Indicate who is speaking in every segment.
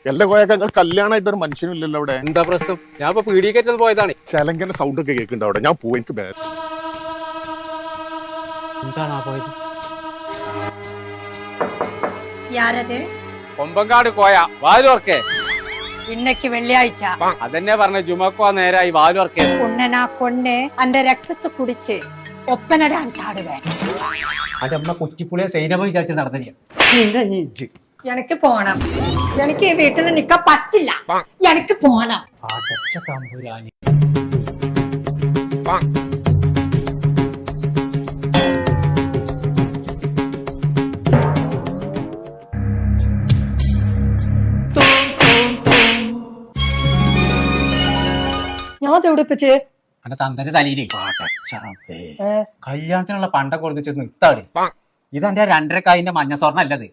Speaker 1: എല്ലാ കോയക്കൾ കല്യാണമായിട്ട് ഒരു മനുഷ്യനും ഇല്ലല്ലോ അവിടെ.
Speaker 2: എന്താ പ്രശ്നം? ഞാൻ ഇപ്പൊ പീഡിക്കേറ്റത് പോയതാണ്.
Speaker 1: ചെലങ്കന്റെ സൗണ്ട് ഒക്കെ കേൾക്കുന്നുണ്ട് അവിടെ. ഞാൻ പോയി, എനിക്ക് ബാഗ്.
Speaker 2: എന്താണ് ആ പോയത്? കൊമ്പങ്കാട് കോയ വാലുവർക്കേ.
Speaker 3: ഇന്നക്ക് വെള്ളിയാഴ്ച
Speaker 2: അതെന്നെ പറഞ്ഞ ജുമക്കോ നേരായി വാലുവർക്കേ.
Speaker 3: ഉണ്ണനാ കൊണ്ണെ അന്റെ രക്തത്തെ കുടിച്ച് ഒപ്പന ഡാൻസ് ആടുവേ.
Speaker 2: അന്റെ അമ്മ കുറ്റിപ്പുളിയെ സൈനമ വിചാരിച്ച് നടന്നില്ല.
Speaker 3: എനിക്ക് പോണം. എനിക്ക് ഈ വീട്ടിൽ നിക്കാൻ പറ്റില്ല. എനിക്ക് പോണം.
Speaker 2: അടച്ച തമ്പുരാനി.
Speaker 3: ഞാൻ എവിടെപ്പിച്ചേ
Speaker 2: അന്റെ തന്തന്റെ തലയിലേ കല്യാണത്തിനുള്ള പണ്ടൊക്കെ കൊടുത്ത് നിർത്താട്. ഇതെന്റെ 2.5 മഞ്ഞ സ്വർണ്ണം അല്ലത്.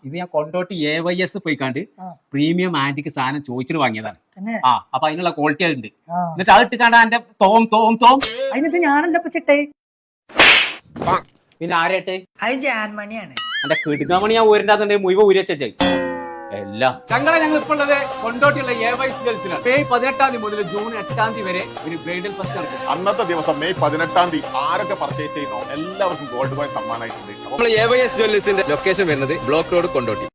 Speaker 2: ഇത് ഞാൻ കൊണ്ടോട്ട് AYS പോയിക്കാണ്ട് പ്രീമിയം ആന്റിക്ക് സാധനം ചോദിച്ചിട്ട് വാങ്ങിയതാണ്. അപ്പൊ അതിനുള്ള ക്വാളിറ്റി ഉണ്ട്. എന്നിട്ട് അത് ഇട്ടിക്കാണ്ട് എന്റെ തോം
Speaker 3: അതിനകത്ത് ഞാനല്ല പച്ചിട്ടേ.
Speaker 2: പിന്നെ ആരേട്ടെ?
Speaker 3: അത് ജാൻമണിയാണ്.
Speaker 2: എന്റെ കിടുങ്ങാമണി ഞാൻ ഊരിന്റെ മുഴുവൻ ഊരി വെച്ചേ എല്ലാം. ഞങ്ങളെ ഞങ്ങൾ ഇപ്പോൾ ഉള്ളത് കൊണ്ടോട്ടിയുള്ള AYS ജ്വൽസിലാണ്. മെയ് 18 മുതൽ ജൂൺ 8 വരെ ഒരു ബ്രൈഡൽ ഫെസ്റ്റ് നടക്കും.
Speaker 1: അന്നത്തെ ദിവസം മെയ് 18 ആരൊക്കെ പർച്ചേസ് ചെയ്യുന്നോ എല്ലാവർക്കും ഗോൾഡ് കോയിൻ സമ്മാനമായിട്ടുണ്ട്.
Speaker 4: നമ്മൾ AYS ജ്വല്ലീസിന്റെ ലൊക്കേഷൻ വരുന്നത് ബ്ലോക്ക് റോഡ് കൊണ്ടോട്ടി.